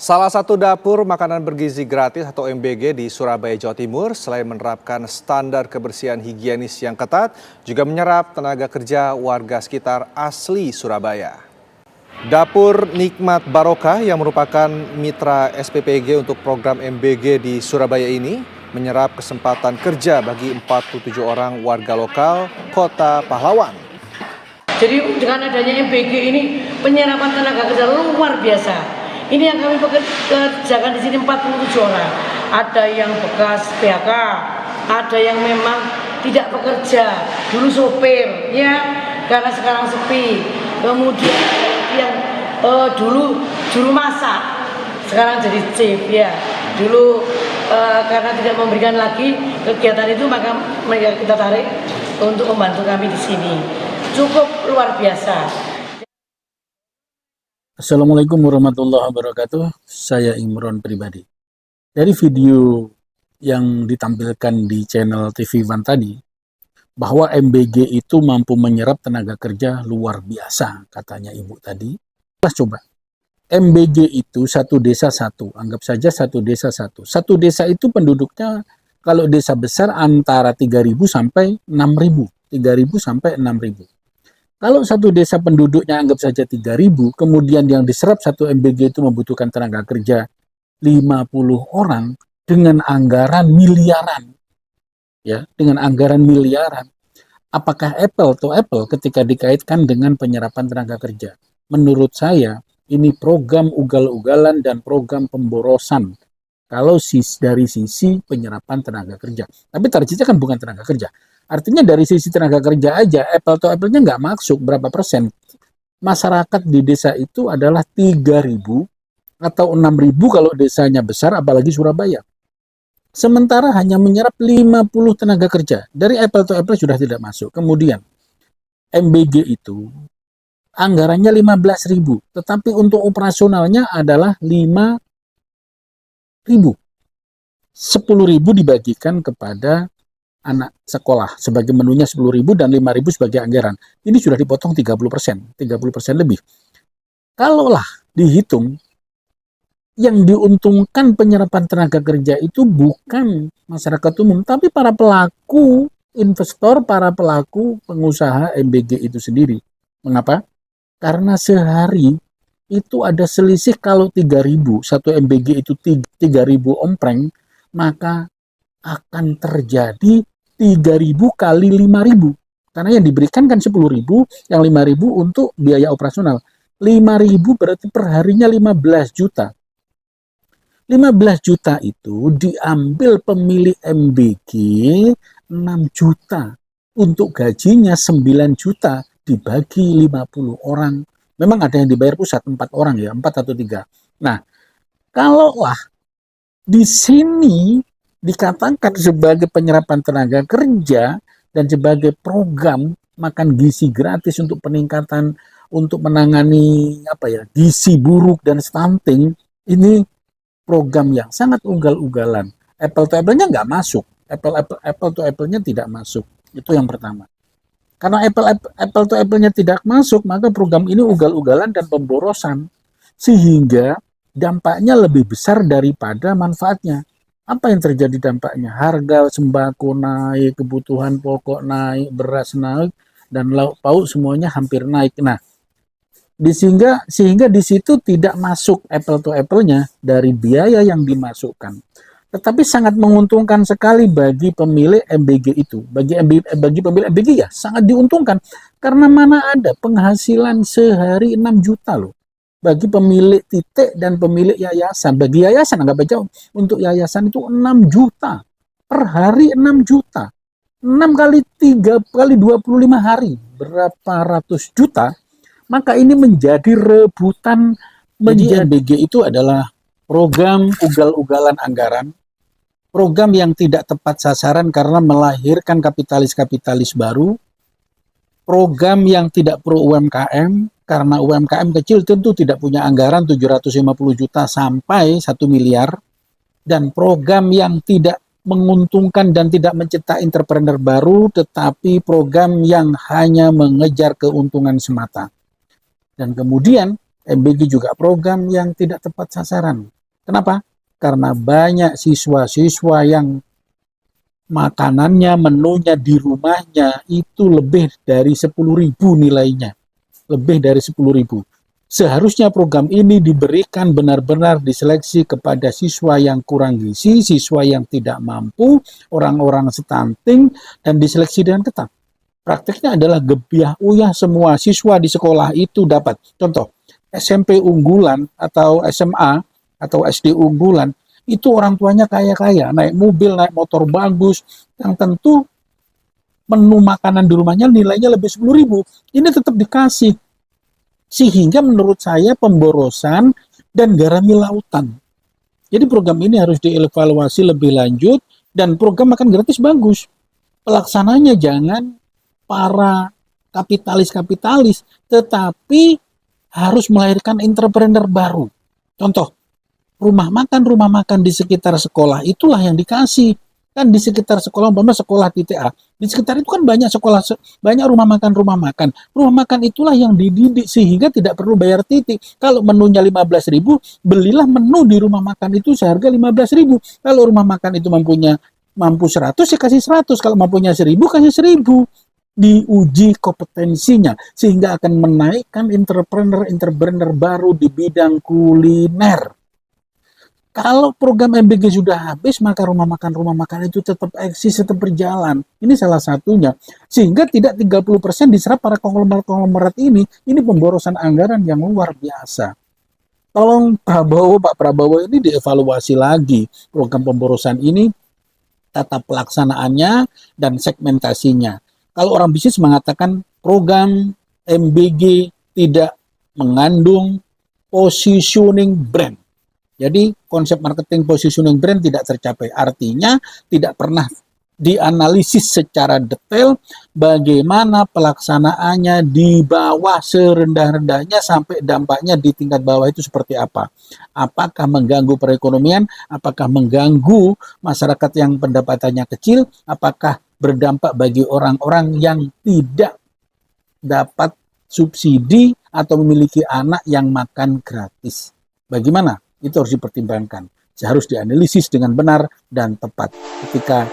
Salah satu dapur makanan bergizi gratis atau MBG di Surabaya, Jawa Timur, selain menerapkan standar kebersihan higienis yang ketat, juga menyerap tenaga kerja warga sekitar asli Surabaya. Dapur Nikmat Barokah yang merupakan mitra SPPG untuk program MBG di Surabaya ini menyerap kesempatan kerja bagi 47 orang warga lokal Kota Pahlawan. Jadi dengan adanya MBG ini penyerapan tenaga kerja luar biasa. Ini yang kami kerjakan di sini 47 orang. Ada yang bekas PHK, ada yang memang tidak bekerja, dulu sopir, ya, karena sekarang sepi. Kemudian yang dulu juru masak, sekarang jadi chef, ya. Dulu karena tidak memberikan lagi kegiatan itu, maka mereka kita tarik untuk membantu kami di sini. Cukup luar biasa. Assalamualaikum warahmatullahi wabarakatuh. Saya Imron pribadi. Dari video yang ditampilkan di channel TV One tadi, bahwa MBG itu mampu menyerap tenaga kerja luar biasa, katanya ibu tadi. Kita coba. MBG itu satu desa satu, anggap saja satu desa satu. Satu desa itu penduduknya, kalau desa besar antara 3.000 sampai 6.000. 3.000 sampai 6.000. Kalau satu desa penduduknya anggap saja 3.000, kemudian yang diserap satu MBG itu membutuhkan tenaga kerja 50 orang dengan anggaran miliaran. Ya, dengan anggaran miliaran. Apakah apple to apple ketika dikaitkan dengan penyerapan tenaga kerja? Menurut saya, ini program ugal-ugalan dan program pemborosan. Kalau dari sisi penyerapan tenaga kerja. Tapi targetnya kan bukan tenaga kerja. Artinya dari sisi tenaga kerja aja, apple to apple-nya nggak masuk berapa persen. Masyarakat di desa itu adalah 3.000 atau 6.000 kalau desanya besar, apalagi Surabaya. Sementara hanya menyerap 50 tenaga kerja. Dari apple to apple sudah tidak masuk. Kemudian, MBG itu anggarannya 15.000, tetapi untuk operasionalnya adalah 5.000. 10.000 dibagikan kepada anak sekolah sebagai menunya 10.000 dan 5.000 sebagai anggaran. Ini sudah dipotong 30%, 30% lebih. Kalaulah dihitung, yang diuntungkan penyerapan tenaga kerja itu bukan masyarakat umum, tapi para pelaku investor, para pelaku pengusaha MBG itu sendiri. Mengapa? Karena sehari itu ada selisih kalau 3.000, satu MBG itu 3.000 ompreng, maka akan terjadi 3.000 kali 5.000. Karena yang diberikan kan 10.000, yang 5.000 untuk biaya operasional. 5.000 berarti per harinya 15 juta. 15 juta itu diambil pemilik MBG 6 juta. Untuk gajinya 9 juta dibagi 50 orang. Memang ada yang dibayar pusat 4 orang ya, 4 atau 3. Nah, kalaulah di sini dikatakan sebagai penyerapan tenaga kerja dan sebagai program makan gizi gratis untuk peningkatan, untuk menangani gizi buruk dan stunting, ini program yang sangat ugal-ugalan. Apple to apple-nya nggak masuk. Apple to apple-nya tidak masuk. Itu yang pertama. Karena apple to apple-nya tidak masuk, maka program ini ugal-ugalan dan pemborosan. Sehingga dampaknya lebih besar daripada manfaatnya. Apa yang terjadi dampaknya? Harga sembako naik, kebutuhan pokok naik, beras naik, dan lauk pauk semuanya hampir naik. Nah, sehingga di situ tidak masuk apple to apple-nya dari biaya yang dimasukkan. Tetapi sangat menguntungkan sekali bagi pemilik MBG itu. Bagi pemilik MBG ya sangat diuntungkan. Karena mana ada penghasilan sehari 6 juta loh. Bagi pemilik titik dan pemilik yayasan. Bagi yayasan, anggap aja untuk yayasan itu 6 juta. Per hari 6 juta. 6 kali 3 kali 25 hari. Berapa ratus juta. Maka ini menjadi rebutan. MBG itu adalah program ugal-ugalan anggaran. Program yang tidak tepat sasaran karena melahirkan kapitalis-kapitalis baru. Program yang tidak pro UMKM. Karena UMKM kecil tentu tidak punya anggaran 750 juta sampai 1 miliar. Dan program yang tidak menguntungkan dan tidak mencipta entrepreneur baru, tetapi program yang hanya mengejar keuntungan semata. Dan kemudian MBG juga program yang tidak tepat sasaran. Kenapa? Karena banyak siswa-siswa yang makanannya, menunya di rumahnya itu lebih dari 10.000 nilainya. Lebih dari 10.000. Seharusnya program ini diberikan benar-benar diseleksi kepada siswa yang kurang gizi, siswa yang tidak mampu, orang-orang stunting, dan diseleksi dengan ketat. Praktiknya adalah gebiah uyah semua siswa di sekolah itu dapat. Contoh, SMP unggulan atau SMA atau SD unggulan, itu orang tuanya kaya-kaya, naik mobil, naik motor bagus, yang tentu menu makanan di rumahnya nilainya lebih 10.000. Ini tetap dikasih. Sehingga menurut saya pemborosan dan garami lautan. Jadi program ini harus dievaluasi lebih lanjut dan program makan gratis bagus. Pelaksananya jangan para kapitalis-kapitalis, tetapi harus melahirkan entrepreneur baru. Contoh, rumah makan di sekitar sekolah itulah yang dikasih. Kan di sekitar sekolah, umpama sekolah TTA, di sekitar itu kan banyak sekolah, banyak rumah makan. Rumah makan itulah yang dididik sehingga tidak perlu bayar titik. Kalau menunya 15.000, belilah menu di rumah makan itu seharga 15.000. Kalau rumah makan itu mampu 100, ya kasih 100. Kalau mampunya 1.000, kasih 1.000. Diuji kompetensinya sehingga akan menaikkan entrepreneur baru di bidang kuliner. Kalau program MBG sudah habis, maka rumah makan itu tetap eksis, tetap berjalan. Ini salah satunya. Sehingga tidak 30% diserap para konglomerat ini. Ini pemborosan anggaran yang luar biasa. Tolong Pak Prabowo ini dievaluasi lagi program pemborosan ini, tata pelaksanaannya, dan segmentasinya. Kalau orang bisnis mengatakan program MBG tidak mengandung positioning brand. Jadi konsep marketing positioning brand tidak tercapai. Artinya tidak pernah dianalisis secara detail bagaimana pelaksanaannya di bawah serendah-rendahnya sampai dampaknya di tingkat bawah itu seperti apa. Apakah mengganggu perekonomian, apakah mengganggu masyarakat yang pendapatannya kecil, apakah berdampak bagi orang-orang yang tidak dapat subsidi atau memiliki anak yang makan gratis. Bagaimana? Itu harus dipertimbangkan. Harus dianalisis dengan benar dan tepat. Ketika